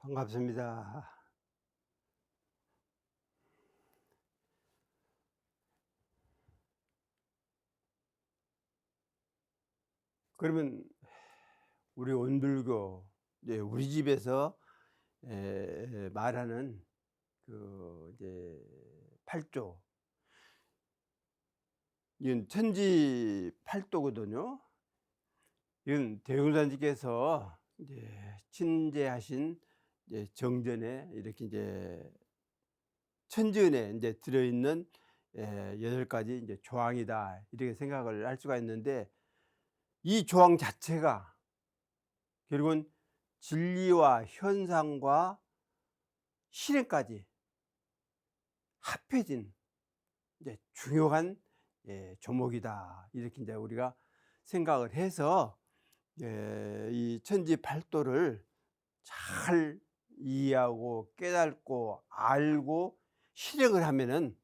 반갑습니다. 그러면 우리 온불교 이제 우리 집에서 말하는 그 이제 팔조, 이건 천지 팔도거든요. 이건 대웅사님께서 이제 친제하신 이제 정전에 이렇게 이제 천지은에 이제 들어있는 8가지 이제 조항이다, 이렇게 생각을 할 수가 있는데, 이 조항 자체가 결국은 진리와 현상과 실행까지 합해진 이제 중요한 조목이다, 이렇게 이제 우리가 생각을 해서 이 천지팔도를 잘 이해하고 깨닫고 알고 실행을 하면은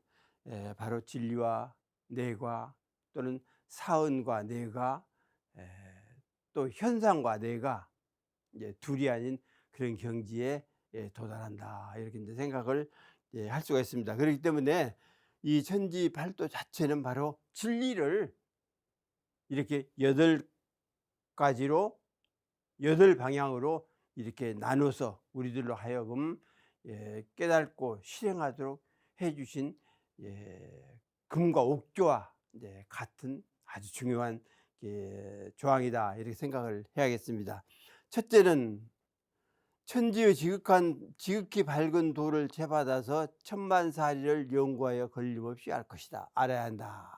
바로 진리와 내가, 또는 사은과 내가, 또 현상과 내가 이제 둘이 아닌 그런 경지에 도달한다, 이렇게 이제 생각을 할 수가 있습니다. 그렇기 때문에 이 천지팔도 자체는 바로 진리를 이렇게 8가지로 8방향으로 이렇게 나눠서 우리들로 하여금 깨닫고 실행하도록 해 주신 금과 옥조와 같은 아주 중요한 조항이다, 이렇게 생각을 해야겠습니다. 첫째는 천지의 지극히 밝은 도를 채받아서 천만사리를 연구하여 걸림없이 알 것이다. 알아야 한다.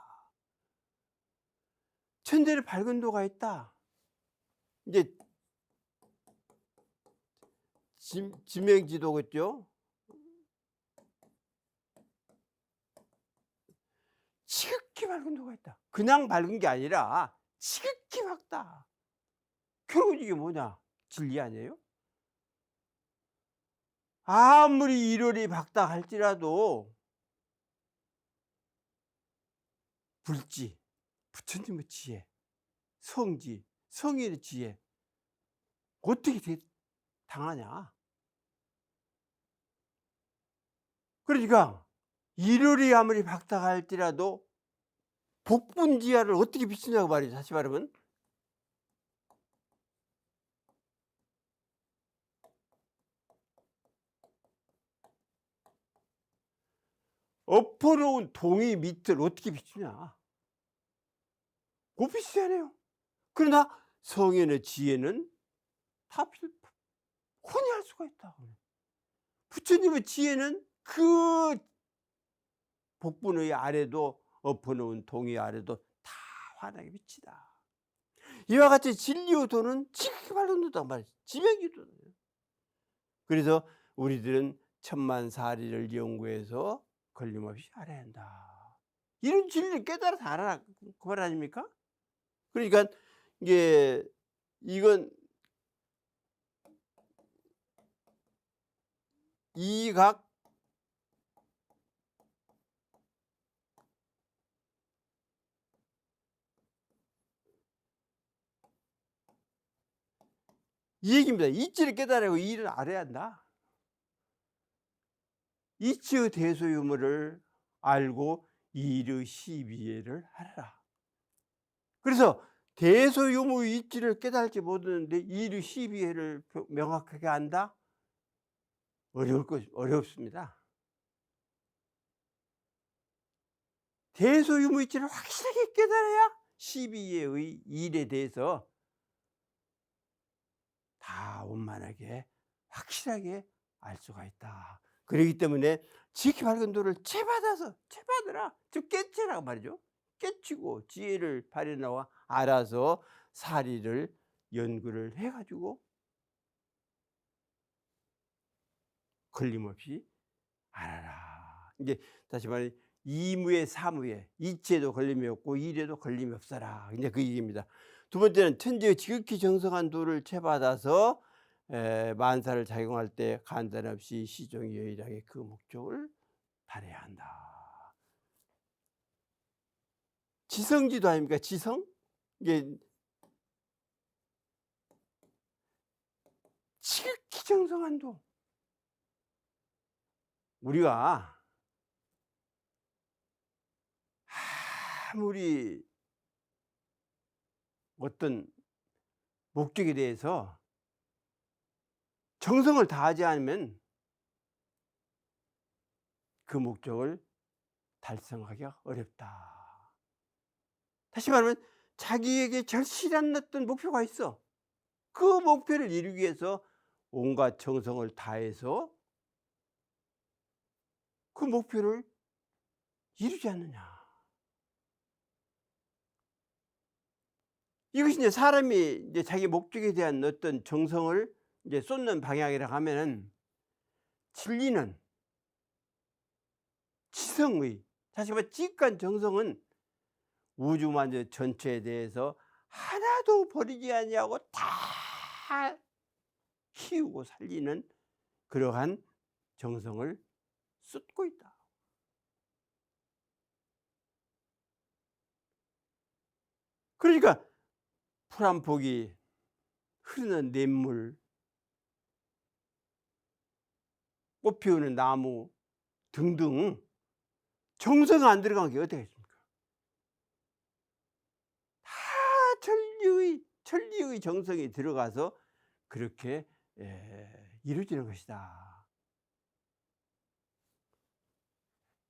천지에 밝은 도가 있다. 이제 지명지도겠죠. 지극히 밝은 도가 있다. 그냥 밝은 게 아니라 지극히 밝다. 결국 이게 뭐냐? 진리 아니에요? 아무리 일월이 밝다 할지라도 불지, 부처님의 지혜, 성지, 성인의 지혜 어떻게 당하냐? 그러니까 일월이 아무리 밝다 할지라도 복분지하를 어떻게 비추냐고 말이죠. 다시 말하면 엎어놓은 동이 밑을 어떻게 비추냐? 못 비추잖아요. 그러나 성인의 지혜는 다 혼이 할 수가 있다. 부처님의 지혜는 그 복분의 아래도, 엎어놓은 동의 아래도 다 환하게 비치다. 이와 같이 진리의 도는 지극히 밝은 도다 말이지. 지명지도예요. 그래서 우리들은 천만사리를 연구해서 걸림없이 알아야 한다. 이런 진리를 깨달아서 알아라, 그 말 아닙니까? 그러니까 이건 이각 이 얘기입니다. 이치를 깨달으고 이를 알아야 한다. 이치의 대소유무를 알고 이의 시비를 하라. 그래서 대소유무 이치를 깨달지 못하는데 이의 시비를 명확하게 안다? 어렵습니다. 대소유무 이치를 확실하게 깨달아야 시비의 일에 대해서 다 원만하게 확실하게 알 수가 있다. 그렇기 때문에 지극히 밝은 도를 채받으라, 즉 깨치라고 말이죠. 깨치고 지혜를 발현하와 알아서 사리를 연구를 해가지고 걸림없이 알아라. 이제 다시 말해, 이무에 사무에 이치에도 걸림이 없고 일에도 걸림이 없어라, 이제 그 얘기입니다. 두 번째는 천지의 지극히 정성한 도를 채받아서 만사를 작용할 때 간단 없이 시종유일하게 그 목적을 달해야 한다. 지성지도 아닙니까? 지성? 이게 지극히 정성한 도, 우리가 아무리 어떤 목적에 대해서 정성을 다하지 않으면 그 목적을 달성하기가 어렵다. 다시 말하면 자기에게 절실한 어떤 목표가 있어. 그 목표를 이루기 위해서 온갖 정성을 다해서 그 목표를 이루지 않느냐. 이것이 이제 사람이 이제 자기 목적에 대한 어떤 정성을 이제 쏟는 방향이라고 하면은 진리는 지성의, 다시 말해 지극한 정성은 우주만주 전체에 대해서 하나도 버리지 아니하고 다 키우고 살리는 그러한 정성을 쏟고 있다. 그러니까 풀 한 폭이, 흐르는 냇물, 꽃 피우는 나무 등등 정성 안 들어간 게 어디가 있습니까? 다 천리의 정성이 들어가서 그렇게 이루어지는 것이다.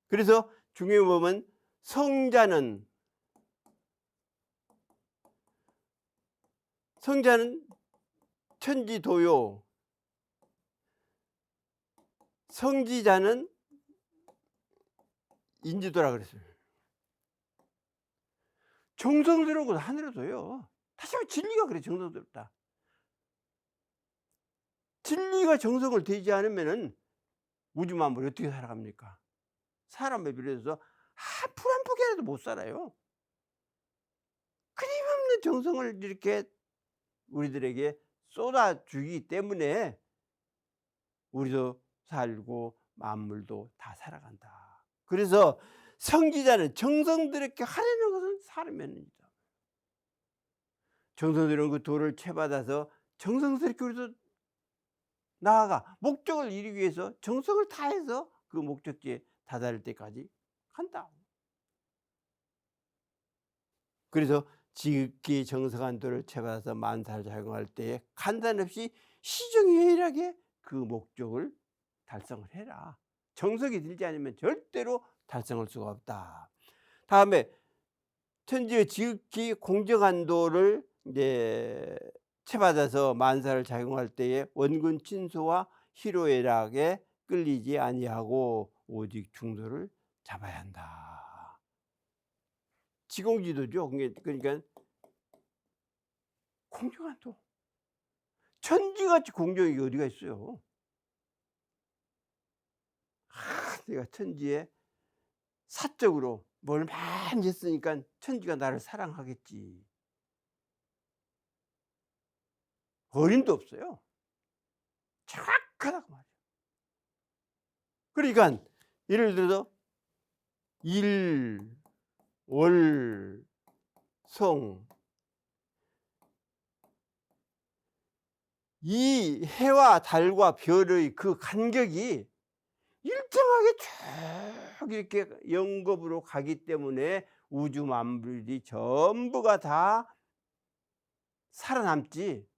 그래서 중요히 보면 성자는 천지도요, 성지자는 인지도라 그랬어요. 정성스러운 건 하늘에도요. 다시 말해 진리가 그래 정성스럽다. 진리가 정성을 들이지 않으면은 우주 만물이 어떻게 살아갑니까? 사람에 비례해서 풀 한 포기라도 못 살아요. 끊임없는 정성을 이렇게 우리들에게 쏟아주기 때문에 우리도 살고 만물도 다 살아간다. 그래서 성지자는 정성스럽게 하려는 것은 사람의 면입니다. 정성스러운 그 도를 채받아서 정성스럽게 우리도 나아가 목적을 이루기 위해서 정성을 다해서 그 목적지에 다다를 때까지 간다. 그래서 지극히 정성한 도를 채받아서 만사를 작용할 때에 간단 없이 시정유일하게 그 목적을 달성을 해라. 정성이 들지 않으면 절대로 달성할 수가 없다. 다음에 천지의 지극히 공정한 도를 이제 채받아서 만사를 작용할 때에 원군 친소와 희로애락에 끌리지 아니하고 오직 중도를 잡아야 한다. 지공지도죠. 그러니까 공정한 도. 천지같이 공정이 어디가 있어요. 내가 천지에 사적으로 뭘 많이 했으니까 천지가 나를 사랑하겠지. 어림도 없어요. 정확하다고 말이에요. 그러니까 예를 들어서 일, 월, 성, 이 해와 달과 별의 그 간격이 일정하게 쭉 이렇게 영겁으로 가기 때문에 우주 만물이 전부가 다 살아남지,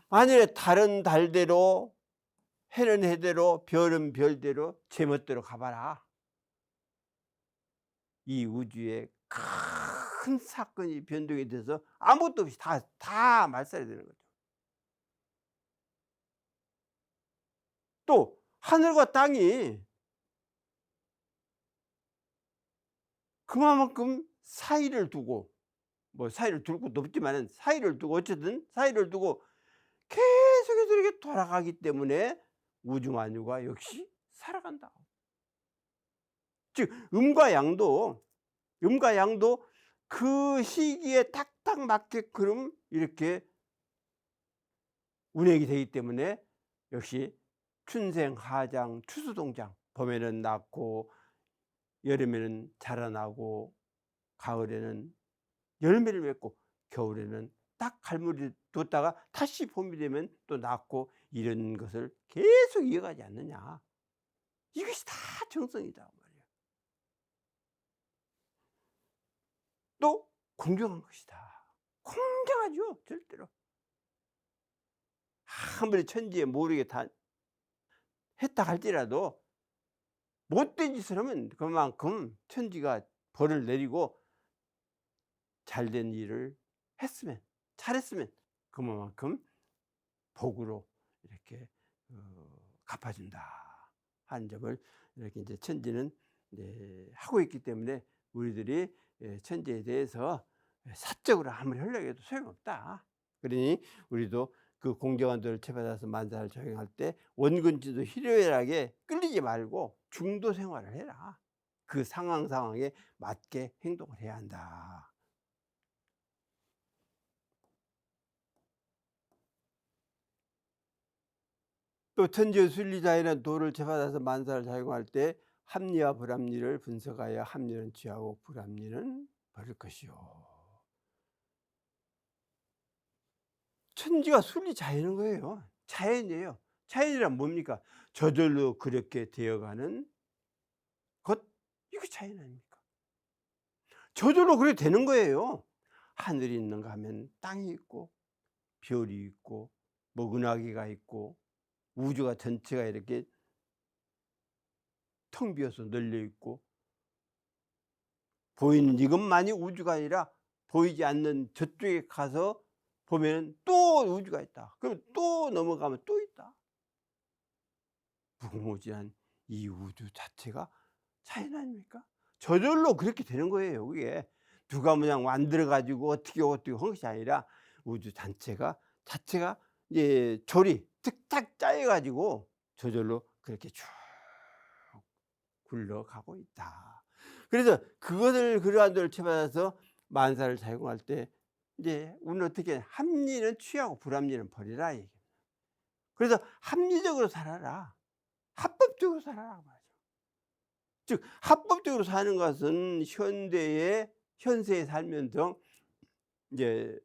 만일에 달은 달대로 해는 해대로 별은 별대로 제멋대로 가봐라. 이 우주에 큰 사건이 변동이 돼서 아무것도 없이 다 말살이 되는 거죠. 또 하늘과 땅이 그만큼 사이를 두고, 뭐 사이를 둘 것도 없지만은 사이를 두고, 어쨌든 사이를 두고 계속해서 이렇게 돌아가기 때문에 우주 만유가 역시 살아간다. 즉 음과 양도 그 시기에 딱딱 맞게끔 이렇게 운행이 되기 때문에 역시 춘생하장 추수동장, 봄에는 낳고 여름에는 자라나고 가을에는 열매를 맺고 겨울에는 딱 갈무리 뒀다가 다시 봄이 되면 또 낳고, 이런 것을 계속 이어가지 않느냐. 이것이 다 정성이다 말이에요. 또 공경한 것이다. 공경하죠, 절대로. 아무리 천지에 모르게 다 했다 할지라도 못된 짓을 하면 그만큼 천지가 벌을 내리고 잘된 일을 했으면, 잘했으면 그만큼 복으로 이렇게 갚아준다 하는 점을 이렇게 이제 천지는 이제 하고 있기 때문에 우리들이 천지에 대해서 사적으로 아무리 하려고 해도 소용없다. 그러니 우리도 그 공정한 도를 채받아서 만사를 적용할 때 원근지도 희료애락에 끌리지 말고 중도 생활을 해라. 그 상황에 맞게 행동을 해야 한다. 또 천지의 순리자이라는 도를 채받아서 만사를 작용할 때 합리와 불합리를 분석하여 합리는 취하고 불합리는 버릴 것이요. 천지가 순리자연인 거예요. 자연이에요. 자연이란 뭡니까? 저절로 그렇게 되어가는 것, 이게 자연 아닙니까? 저절로 그렇게 되는 거예요. 하늘이 있는가 하면 땅이 있고 별이 있고 뭐 은하계가 있고 우주가 전체가 이렇게 텅 비어서 널려 있고, 보이는 이것만이 우주가 아니라 보이지 않는 저쪽에 가서 보면 또 우주가 있다. 그럼 또 넘어가면 또 있다. 무궁무진한 이 우주 자체가 자연 아닙니까? 저절로 그렇게 되는 거예요. 그게 누가 그냥 만들어 가지고 어떻게 한 것이 아니라 우주 자체가 이제 조리 탁탁 짜여 가지고 저절로 그렇게 쭉 굴러가고 있다. 그래서 그것을, 그러한 데를 채받아서 만사를 작용할 때 이제 우리는 어떻게 합리는 취하고 불합리는 버리라 얘기입니다. 그래서 합리적으로 살아라. 합법적으로 살아라 말이죠. 즉 합법적으로 사는 것은 현세에 살면서 이제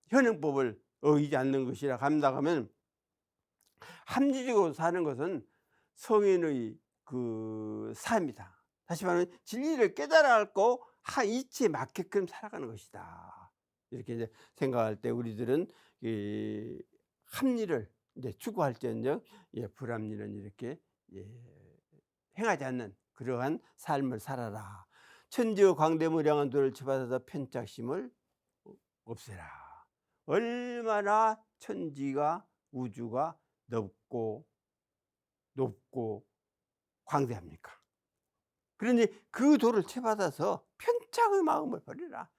현행법을 어기지 않는 것이라 한다면, 합리적으로 사는 것은 성인의 그 삶이다. 다시 말하면 진리를 깨달았고 이치에 맞게끔 살아가는 것이다. 이렇게 이제 생각할 때 우리들은 이 합리를 이제 추구할지언정 불합리는 이렇게 행하지 않는 그러한 삶을 살아라. 천지의 광대무량한 도를 채받아서 편착심을 없애라. 얼마나 천지가 우주가 넓고 높고 광대합니까? 그러니 그 도를 채받아서 편착의 마음을 버리라.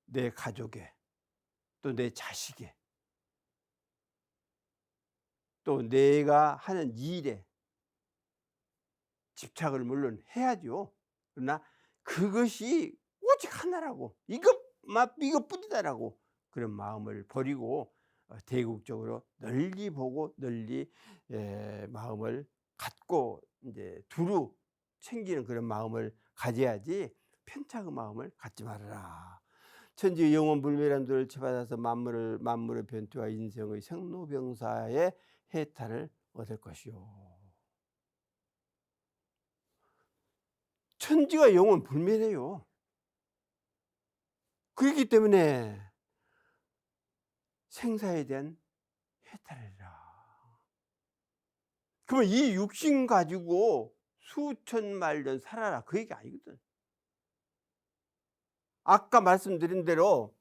내 가족에, 또 내 자식에, 또 내가 하는 일에 집착을 물론 해야죠. 그러나 그것이 오직 하나라고, 이것뿐이다라고 그런 마음을 버리고 대국적으로 널리 보고 널리 마음을 갖고 이제 두루 챙기는 그런 마음을 가져야지 편착의 마음을 갖지 말아라. 천지 영원 불멸한 도를 채받아서 만물의 변투와 인생의 생로병사의 해탈을 얻을 것이요. 천지가 영원 불멸해요. 그렇기 때문에 생사에 대한 해탈을 해라. 그러면 이 육신 가지고 수천만 년 살아라, 그 얘기 아니거든. 아까 말씀드린 대로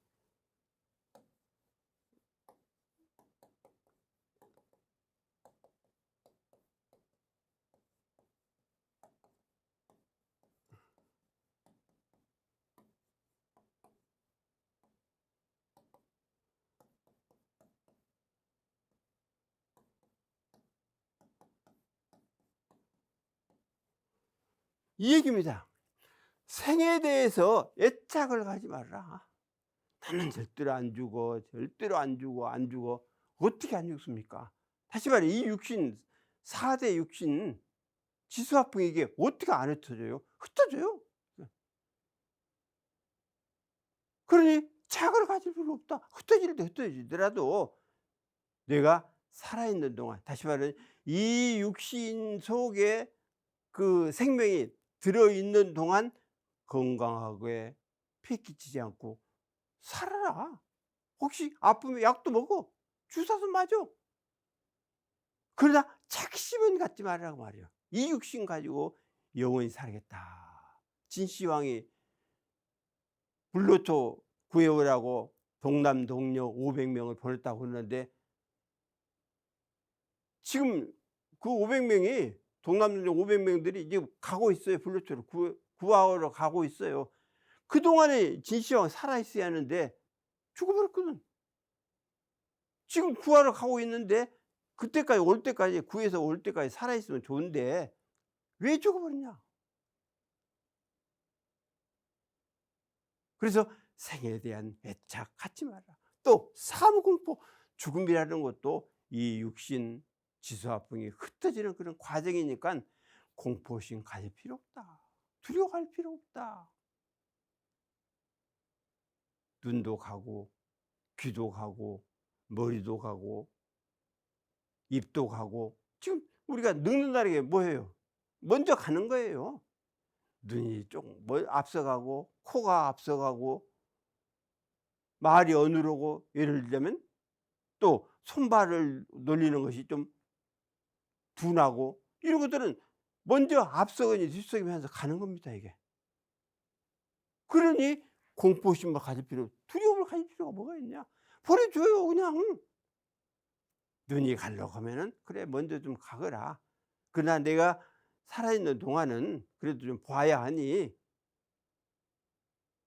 이 얘기입니다. 생에 대해서 애착을 가지 말라. 나는 절대로 안 죽어, 절대로 안 죽어. 어떻게 안 죽습니까? 다시 말해, 이 육신, 4대 육신 지수화풍에게 어떻게 안 흩어져요? 흩어져요. 그러니 착을 가질 필요 없다. 흩어지더라도 내가 살아있는 동안, 다시 말하면 이 육신 속에 그 생명이 들어있는 동안 건강하게 피 끼치지 않고 살아라. 혹시 아프면 약도 먹어. 주사도 맞아. 그러나 착심은 갖지 말라고 말이야. 이 육신 가지고 영원히 살겠다. 진시황이 불로초 구해오라고 동남 동료 500명을 보냈다고 그러는데, 지금 그 500명이 동남 동료 500명들이 지금 가고 있어요. 불로초로 구하러 가고 있어요. 그동안에 진시황 살아 있어야 하는데 죽어버렸거든. 지금 구하러 가고 있는데, 그때까지 올 때까지, 구해서 올 때까지 살아 있으면 좋은데 왜 죽어버렸냐. 그래서 생에 대한 애착 갖지 마라. 또 사무공포, 죽음이라는 것도 이 육신 지수화풍이 흩어지는 그런 과정이니까 공포심 가질 필요 없다. 두려워할 필요 없다. 눈도 가고 귀도 가고 머리도 가고 입도 가고, 지금 우리가 늙는다는 게 뭐예요? 먼저 가는 거예요. 눈이 좀 앞서가고 코가 앞서가고 말이 어눌하고, 예를 들자면 또 손발을 놀리는 것이 좀 둔하고, 이런 것들은 먼저 앞서거니 뒤서거니 하면서 가는 겁니다, 이게. 그러니 공포심을 가질 필요, 두려움을 가질 필요가 뭐가 있냐. 보내줘요, 그냥. 눈이 가려고 하면은 그래 먼저 좀 가거라. 그러나 내가 살아있는 동안은 그래도 좀 봐야 하니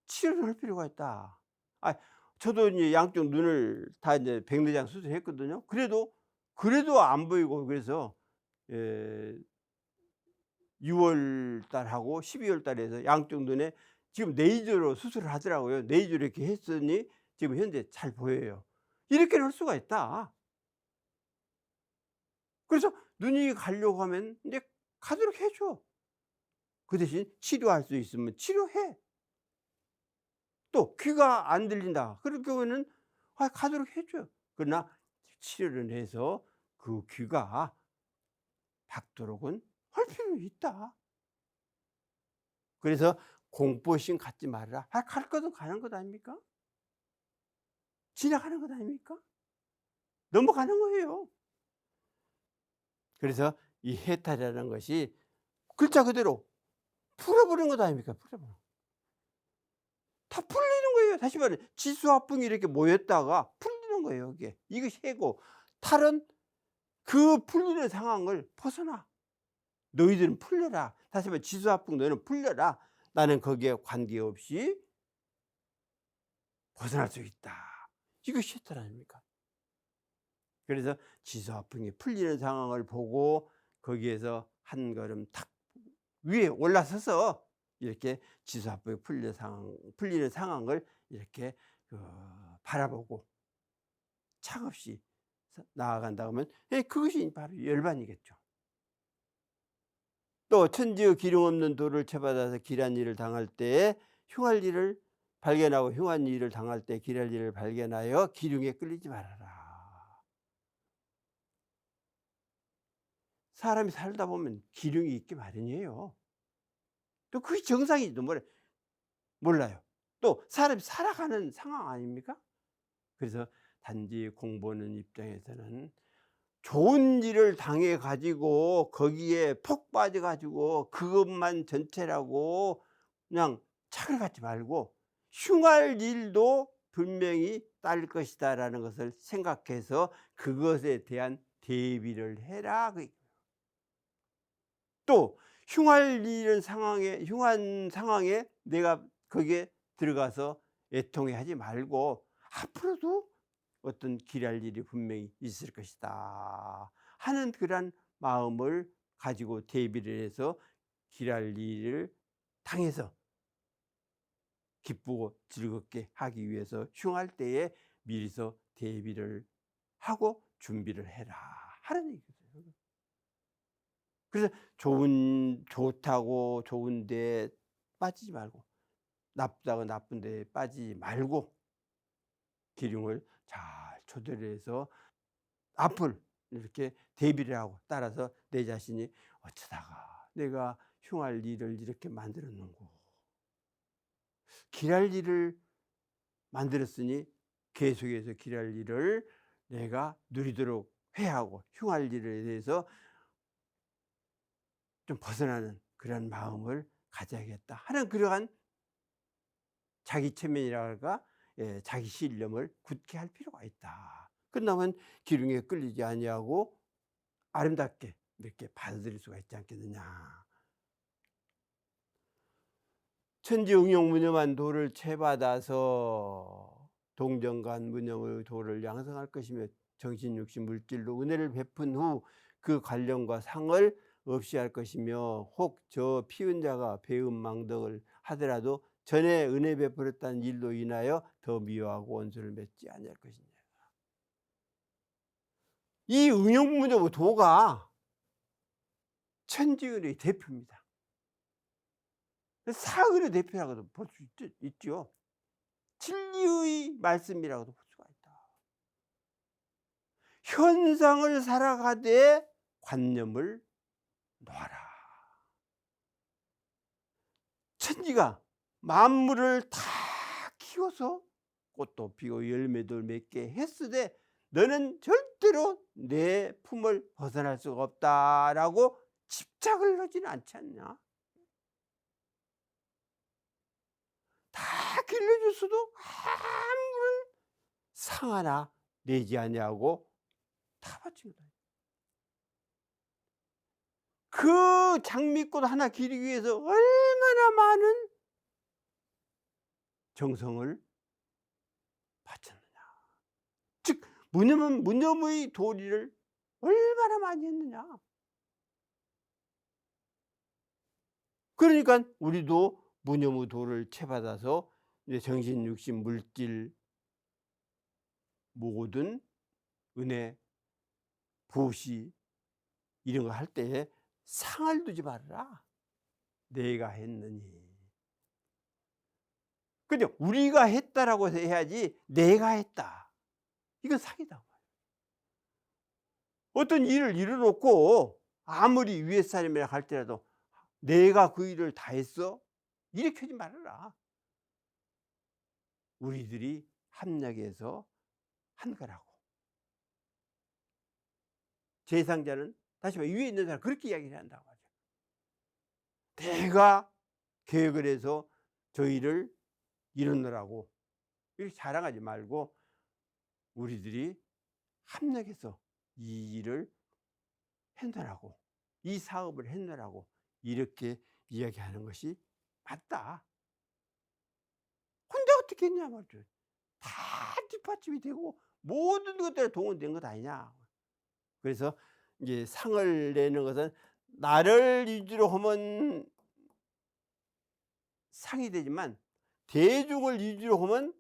치료를 할 필요가 있다. 아, 저도 이제 양쪽 눈을 다 이제 백내장 수술했거든요. 그래도 안 보이고, 그래서 6월 달하고 12월 달에서 양쪽 눈에 지금 레이저로 수술을 하더라고요. 레이저로 이렇게 했으니 지금 현재 잘 보여요. 이렇게 할 수가 있다. 그래서 눈이 가려고 하면 이제 가도록 해줘. 그 대신 치료할 수 있으면 치료해. 또 귀가 안 들린다, 그럴 경우에는 가도록 해줘. 그러나 치료를 해서 그 귀가 닳도록은 할 필요 있다. 그래서 공포심 갖지 말아라. 갈 거든 가는 것 아닙니까? 지나가는 것 아닙니까? 넘어가는 거예요. 그래서 이 해탈이라는 것이 글자 그대로 풀어버리는 것 아닙니까? 풀어버려. 다 풀리는 거예요. 다시 말해 지수화풍이 이렇게 모였다가 풀리는 거예요. 이것이 해고, 탈은 그 풀리는 상황을 벗어나. 너희들은 풀려라. 다시 말해 지수화풍 너희는 풀려라. 나는 거기에 관계없이 벗어날 수 있다. 이것이 해탈 아닙니까? 그래서 지수화풍이 풀리는 상황을 보고 거기에서 한 걸음 탁 위에 올라서서 이렇게 지수화풍이 풀리는 상황을 이렇게 바라보고 차없이 나아간다 하면 그것이 바로 열반이겠죠. 또 천지의 기륭 없는 도를 채받아서 길한 일을 당할 때에 흉할 일을 발견하고, 흉한 일을 당할 때 길할 일을 발견하여 기륭에 끌리지 말아라. 사람이 살다 보면 기륭이 있기 마련이에요. 또 그게 정상이지도 몰라요. 또 사람이 살아가는 상황 아닙니까? 그래서 단지 공부하는 입장에서는 좋은 일을 당해 가지고 거기에 폭 빠져 가지고 그것만 전체라고 그냥 착을 갖지 말고, 흉할 일도 분명히 딸 것이다라는 것을 생각해서 그것에 대한 대비를 해라. 또 흉한 상황에 내가 거기에 들어가서 애통해 하지 말고, 앞으로도 어떤 길할 일이 분명히 있을 것이다 하는 그런 마음을 가지고 대비를 해서 길할 일을 당해서 기쁘고 즐겁게 하기 위해서 흉할 때에 미리서 대비를 하고 준비를 해라 하는 얘기거든요. 그래서 좋다고 좋은 데 빠지지 말고, 나쁘다고 나쁜 데 빠지지 말고 기륭을 잘 조절해서 앞을 이렇게 대비를 하고, 따라서 내 자신이 어쩌다가 내가 흉할 일을 이렇게 만들었는고, 길할 일을 만들었으니 계속해서 길할 일을 내가 누리도록 해야 하고, 흉할 일에 대해서 좀 벗어나는 그런 마음을 가져야겠다 하는 그러한 자기 체면이라 할까, 예, 자기 신념을 굳게 할 필요가 있다. 끝나면 기둥에 끌리지 아니하고 아름답게 이렇게 받아들일 수가 있지 않겠느냐. 천지응용무념한 도를 채받아서 동정간 무념의 도를 양성할 것이며, 정신육신 물질로 은혜를 베푼 후 그 관련과 상을 없이 할 것이며, 혹 저 피은 자가 배은망덕을 하더라도 전에 은혜 베풀었다는 일로 인하여 더 미워하고 원수를 맺지 아니할 것이냐. 이 응용무념의 도가 천지은혜의 대표입니다. 사은의 대표라고도 볼 수 있죠. 진리의 말씀이라고도 볼 수가 있다. 현상을 살아가되 관념을 놓아라. 천지가 만물을 다 키워서 꽃도 피고 열매도 맺게 했으되 너는 절대로 내 품을 벗어날 수가 없다라고 집착을 하지는 않지 않냐. 다 길러줬어도 아무런 상 하나 내지 아니하고 다 바친 거다. 그 장미꽃 하나 기르기 위해서 얼마나 많은 정성을 바쳤느냐. 즉 무념의 도리를 얼마나 많이 했느냐. 그러니까 우리도 무념의 도를 채받아서 이제 정신, 육신, 물질 모든 은혜, 보시 이런 거 할 때에 상을 두지 말아라. 내가 했느니. 근데 우리가 했다라고 해야지 내가 했다, 이건 사기다. 어떤 일을 이뤄놓고 아무리 위에 사람이라 할지라도 내가 그 일을 다 했어? 이렇게 하지 말아라. 우리들이 합력해서 한 거라고. 제상자는 다시 말해 위에 있는 사람 그렇게 이야기를 한다고 하죠. 내가 계획을 해서 저 일을 이루느라고 이렇게 자랑하지 말고 우리들이 합력해서 이 일을 해내라고, 이 사업을 해내라고 이렇게 이야기하는 것이 맞다. 혼자 어떻게 했냐 말이죠. 다 뒷받침이 되고 모든 것들에 동원된 것 아니냐. 그래서 이제 상을 내는 것은 나를 위주로 하면 상이 되지만 대중을 위주로 하면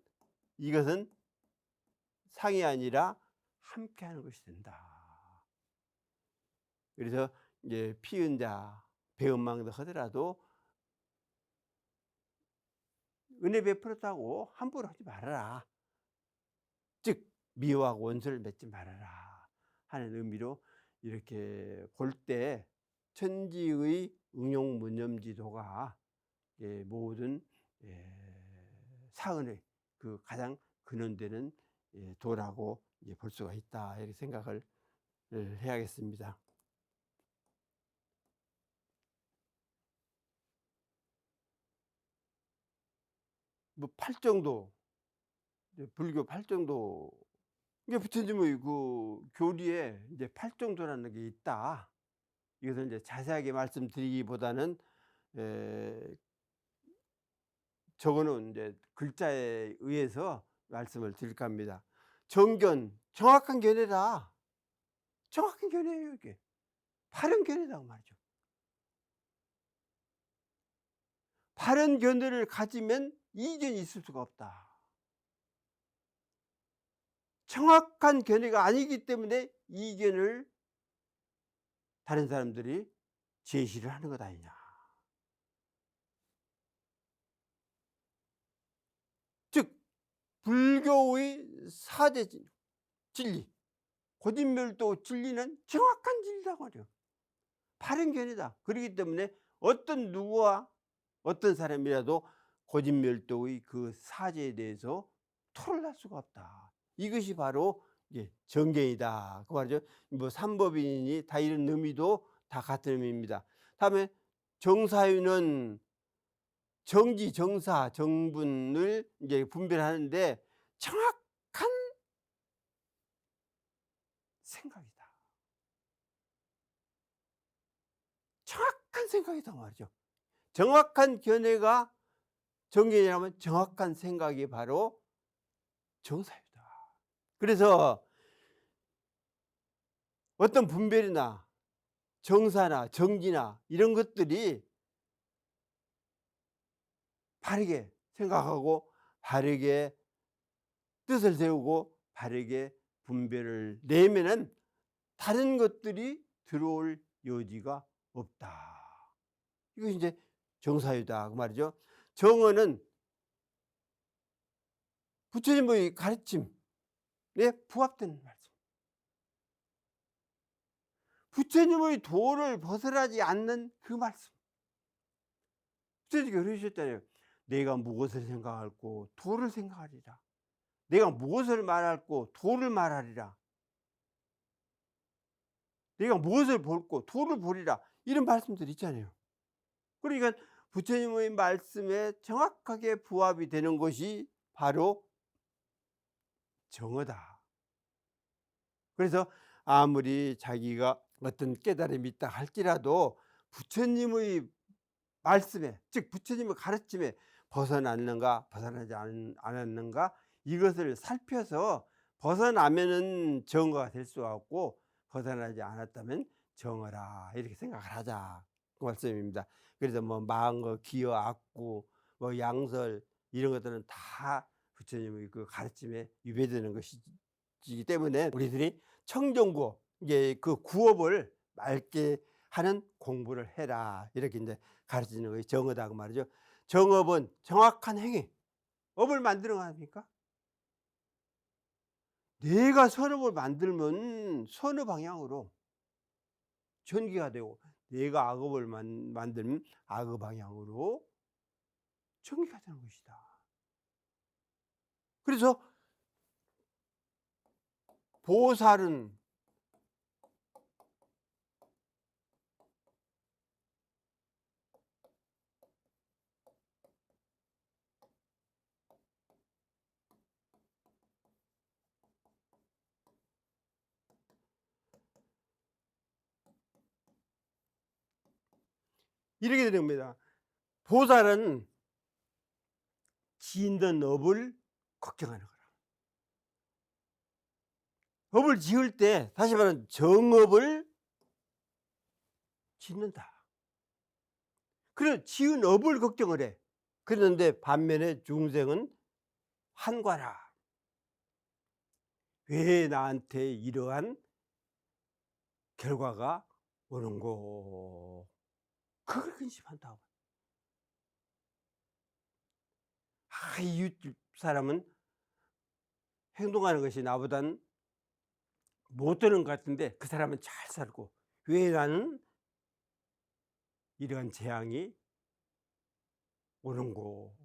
이것은 상이 아니라 함께 하는 것이 된다. 그래서 이제 피은 자 배은망덕 하더라도 은혜 베풀었다고 함부로 하지 말아라. 즉 미워하고 원수를 맺지 말아라 하는 의미로 이렇게 볼 때 천지의 응용무념지도가 모든 사은의 그 가장 근원되는 도라고 볼 수가 있다, 이렇게 생각을 해야겠습니다. 뭐 팔정도, 불교 팔정도, 이게 부처님의 그 교리에 이제 팔정도라는 게 있다. 이것을 이제 자세하게 말씀드리기보다는 저거는 이제 글자에 의해서 말씀을 드릴까 합니다. 정견, 정확한 견해다. 정확한 견해예요, 이게. 바른 견해다 말이죠. 바른 견해를 가지면 이견이 있을 수가 없다. 정확한 견해가 아니기 때문에 이견을 다른 사람들이 제시를 하는 것 아니냐. 즉 불교의 사대 진리, 고진멸도 진리는 정확한 진리라고 하죠. 바른 견해다. 그렇기 때문에 어떤 누구와 어떤 사람이라도 고진멸도의 그 사제에 대해서 토론할 수가 없다. 이것이 바로 이제 정견이다 그 말이죠. 뭐 삼법인이니 다 이런 의미도 다 같은 의미입니다. 다음에 정사유는 정지, 정사, 정분을 이제 분별하는데 정확한 생각이다. 정확한 생각이다 말이죠. 정확한 견해가 정견이라면 정확한 생각이 바로 정사유다. 그래서 어떤 분별이나 정사나 정지나 이런 것들이 바르게 생각하고 바르게 뜻을 세우고 바르게 분별을 내면은 다른 것들이 들어올 여지가 없다. 이것이 이제 정사유다 그 말이죠. 정언은 부처님의 가르침에 부합되는 말씀. 부처님의 도를 벗어나지 않는 그 말씀. 부처님이 그러셨잖아요. 내가 무엇을 생각할고 도를 생각하리라. 내가 무엇을 말할고 도를 말하리라. 내가 무엇을 볼고 도를 보리라. 이런 말씀들 있잖아요. 그러니까 부처님의 말씀에 정확하게 부합이 되는 것이 바로 정어다. 그래서 아무리 자기가 어떤 깨달음이 있다 할지라도 부처님의 말씀에, 즉 부처님의 가르침에 벗어났는가 벗어나지 않았는가 이것을 살펴서 벗어나면은 정어가 될 수 없고 벗어나지 않았다면 정어라 이렇게 생각을 하자 그 말씀입니다. 그래서 뭐 망어, 기어, 악구, 뭐 양설 이런 것들은 다 부처님의 그 가르침에 위배되는 것이기 때문에 우리들이 청정구어 이게 그 구업을 맑게 하는 공부를 해라 이렇게 이제 가르치는 것이 정어다 그 말이죠. 정업은 정확한 행위. 업을 만드는 거 아닙니까? 내가 선업을 만들면 선의 방향으로 전개가 되고 내가 악업을 만들면 악의 방향으로 전개가 되는 것이다. 그래서 보살은 이렇게 되는 겁니다. 보살은 지은 업을 걱정하는 거라. 업을 지을 때 다시 말하면 정업을 짓는다. 그래 지은 업을 걱정을 해. 그런데 반면에 중생은 한과라. 왜 나한테 이러한 결과가 오는고 그걸 근심한다고. 이웃집 사람은 행동하는 것이 나보단 못되는 것 같은데 그 사람은 잘 살고 왜 나는 이러한 재앙이 오는고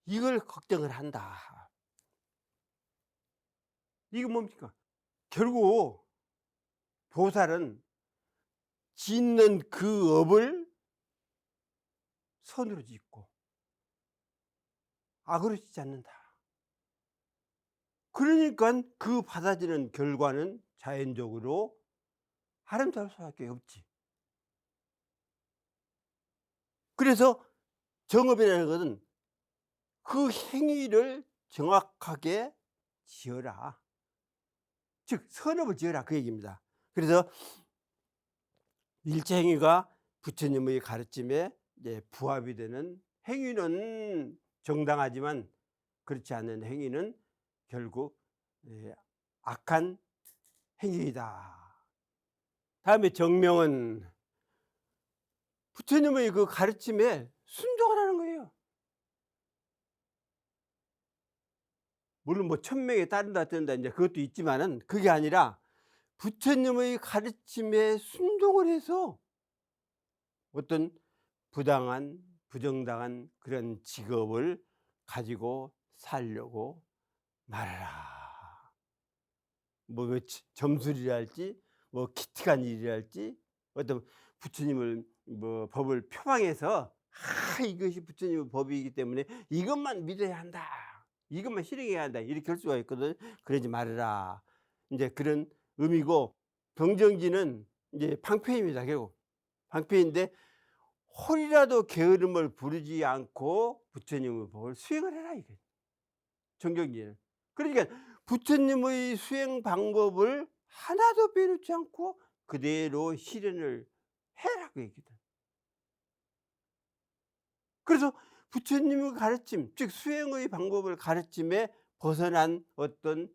이걸 걱정을 한다. 이게 뭡니까? 결국 보살은 짓는 그 업을 선으로 짓고 악으로 짓지 않는다. 그러니까 그 받아지는 결과는 자연적으로 아름다울 수밖에 없지. 그래서 정업이라는 것은 그 행위를 정확하게 지어라. 즉 선업을 지어라 그 얘기입니다. 그래서 일체 행위가 부처님의 가르침에 이제 부합이 되는 행위는 정당하지만 그렇지 않은 행위는 결국 악한 행위이다. 다음에 정명은 부처님의 그 가르침에 순종하라는 거예요. 물론 뭐 천명에 따른다 이제 그것도 있지만은 그게 아니라 부처님의 가르침에 순종을 해서 어떤 부당한 부정당한 그런 직업을 가지고 살려고 말하라. 뭐 점술이라 할지 뭐 기특한 일이라 할지 어떤 부처님을 뭐 법을 표방해서 이것이 부처님의 법이기 때문에 이것만 믿어야 한다. 이것만 실행해야 한다. 이렇게 할 수가 있거든. 그러지 말아라. 이제 그런 의미고 경정지는 이제 방패입니다. 결국 방패인데 홀이라도 게으름을 부르지 않고 부처님의 법을 수행을 해라 이게 정경지는. 그러니까 부처님의 수행 방법을 하나도 빼놓지 않고 그대로 실현을 해라 그 얘기다. 그래서 부처님의 가르침, 즉 수행의 방법을 가르침에 벗어난 어떤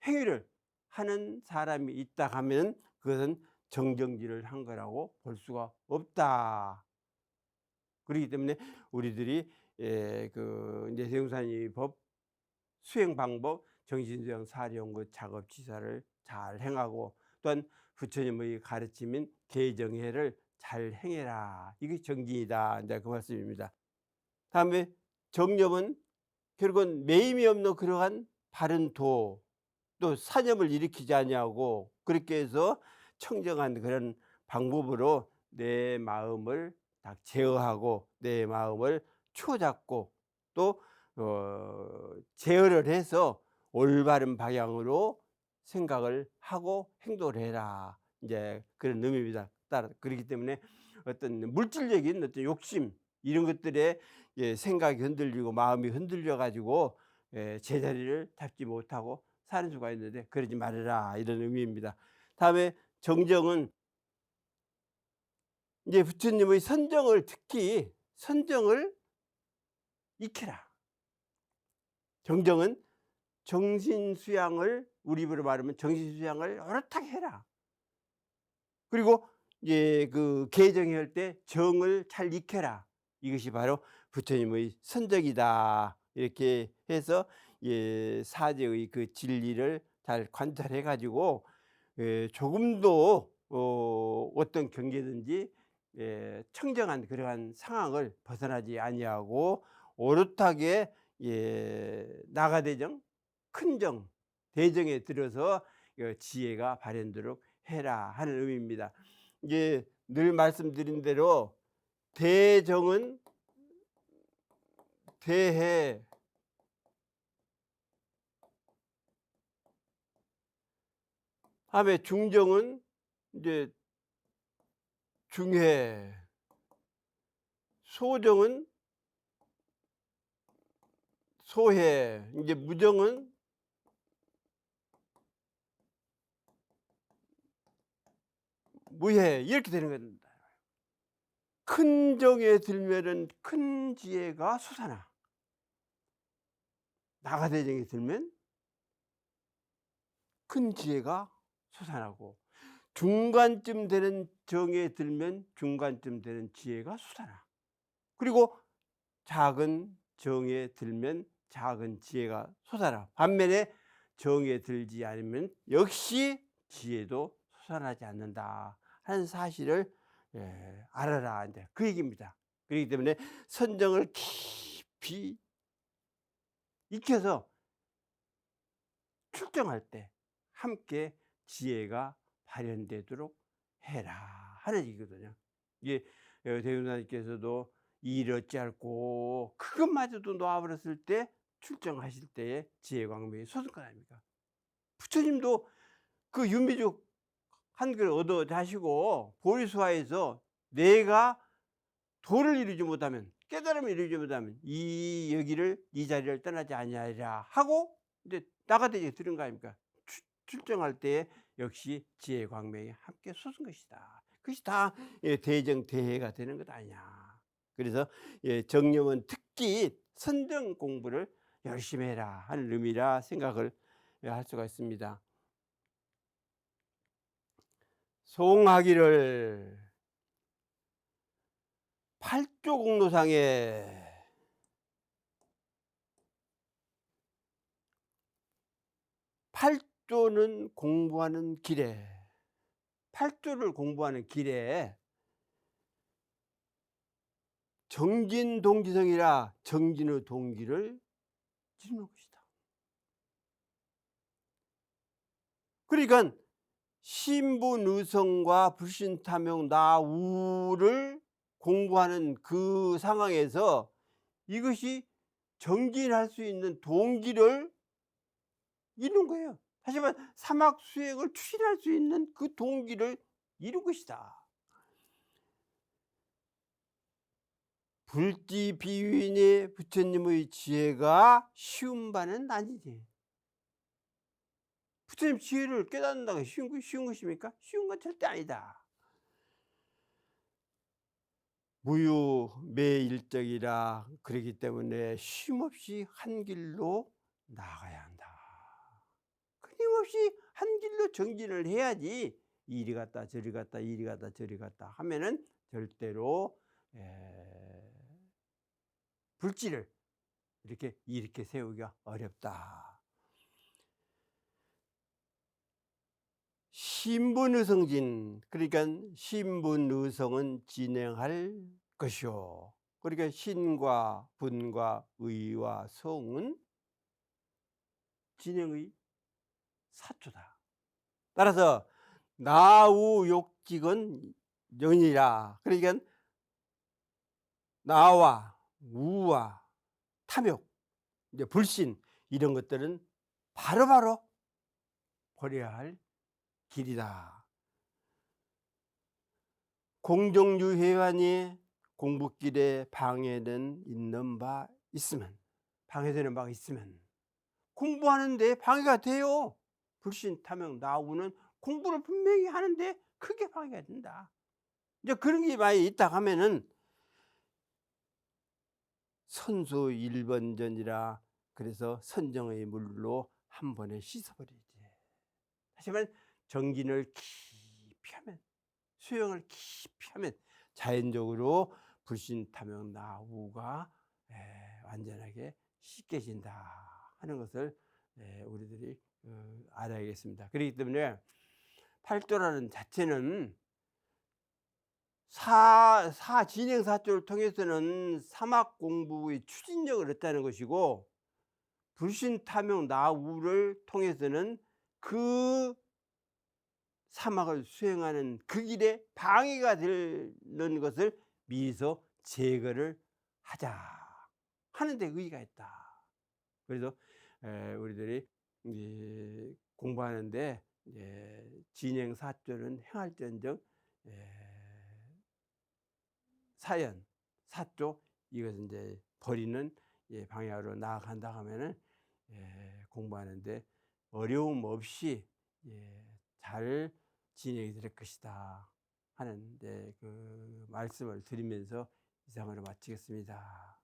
행위를 하는 사람이 있다 하면 그것은 정정지를 한 거라고 볼 수가 없다. 그렇기 때문에 우리들이 그 이제 대웅산이 법 수행 방법, 정신수양 사령그 작업지사를 잘 행하고 또한 부처님의 가르침인 개정해를 잘 행해라. 이게 정진이다. 이제 그 말씀입니다. 다음에 정념은 결국은 매임이 없는 그러한 바른 도, 또 사념을 일으키지 아니하고 그렇게 해서 청정한 그런 방법으로 내 마음을 딱 제어하고 내 마음을 추잡고 또 제어를 해서 올바른 방향으로 생각을 하고 행동을 해라. 이제 그런 의미입니다. 따라 그렇기 때문에 어떤 물질적인 어떤 욕심 이런 것들에 생각이 흔들리고 마음이 흔들려 가지고 제자리를 잡지 못하고 사는 수가 있는데 그러지 말아라 이런 의미입니다. 다음에 정정은 이제 부처님의 선정을 특히 선정을 익혀라. 정정은 정신수양을 우리 입으로 말하면 정신수양을 어떻게 해라. 그리고 이제 그 개정할 때 정을 잘 익혀라. 이것이 바로 부처님의 선정이다. 이렇게 해서 사제의 그 진리를 잘 관찰해 가지고 조금도 어떤 경계든지 청정한 그러한 상황을 벗어나지 아니하고 오롯하게 나가대정 큰정 대정에 들어서 지혜가 발현되도록 해라 하는 의미입니다. 이게 늘 말씀드린 대로 대정은 대해 함에 중정은 이제 중해 소정은 소해 이제 무정은 무해 이렇게 되는 겁니다. 큰 정에 들면은 큰 지혜가 솟아나 나가대정에 들면 큰 지혜가 솟아나고 중간쯤 되는 정에 들면 중간쯤 되는 지혜가 솟아나 그리고 작은 정에 들면 작은 지혜가 솟아나 반면에 정에 들지 않으면 역시 지혜도 솟아나지 않는다 하는 사실을 알아라 이제 그 얘기입니다. 그렇기 때문에 선정을 깊이 익혀서 출정할 때 함께 지혜가 발현되도록 해라 하는 얘기거든요. 이게 대운사님께서도 일 어찌할꼬 그것마저도 놓아버렸을 때 출정하실 때에 지혜 광명이 솟을 거 아닙니까? 부처님도 그 윤미죽 한 그릇 얻어 자시고 보리수화에서 내가 도를 이루지 못하면 깨달음을 이루지 못하면 이 여기를 이 자리를 떠나지 아니하리라 하고 이제 나가대에 들은 거 아닙니까? 출정할 때에 역시 지혜 광명이 함께 솟은 것이다. 그것이 다 대정 대해가 되는 것 아니냐. 그래서 정념은 특히 선정 공부를 열심히 해라 하는 의미라 생각을 할 수가 있습니다. 송하기를 팔조 공로상에 팔도는 공부하는 길에, 팔도를 공부하는 길에 정진동기성이라 정진의 동기를 이루는 것이다. 그러니까 신분의성과 불신탐욕 나우를 공부하는 그 상황에서 이것이 정진할 수 있는 동기를 이룬 거예요. 다시 말해 사막 수행을 추진할 수 있는 그 동기를 이룬 것이다. 불지비윈의 부처님의 지혜가 쉬운 바는 아니지. 부처님 지혜를 깨닫는다고 쉬운 것입니까? 쉬운 건 절대 아니다. 무유매일적이라 그러기 때문에 쉼없이 한 길로 나아가야 한다. 끊임없이 한 길로 정진을 해야지 이리 갔다 저리 갔다 이리 갔다 저리 갔다 하면은 절대로 불지를 이렇게 세우기가 어렵다. 신분의성진, 그러니까 신분의성은 진행할 것이요. 그러니까 신과 분과 의와 성은 진행의 사초다. 따라서 나우욕직은 영이라. 그러니까 나와 우와 탐욕, 이제 불신 이런 것들은 바로바로 버려야 할 길이다. 공정유회관이 공부길에 방해는 있는 바 있으면, 방해되는 바가 있으면 공부하는데 방해가 돼요. 불신 탐욕 나우는 공부를 분명히 하는데 크게 방해가 된다. 이제 그런 게 많이 있다 하면은 선수 1번전이라 그래서 선정의 물로 한 번에 씻어버리지. 하지만 정진을 깊이 하면, 수영을 깊이 하면 자연적으로 불신 탐욕 나우가 완전하게 씻겨진다 하는 것을 우리들이 알아야겠습니다. 그렇기 때문에 팔도라는 자체는 진행사조를 통해서는 사막 공부의 추진력을 얻다는 것이고, 불신 탐욕 나우를 통해서는 그 사막을 수행하는 그 길에 방해가 되는 것을 미리서 제거를 하자 하는 데 의의가 있다. 그래서 우리들이 공부하는데 진행사조는 행할지언정 사연, 사조 이것은 이제 버리는 방향으로 나아간다 하면은 공부하는데 어려움 없이 잘 진행이 될 것이다 하는 그 말씀을 드리면서 이상으로 마치겠습니다.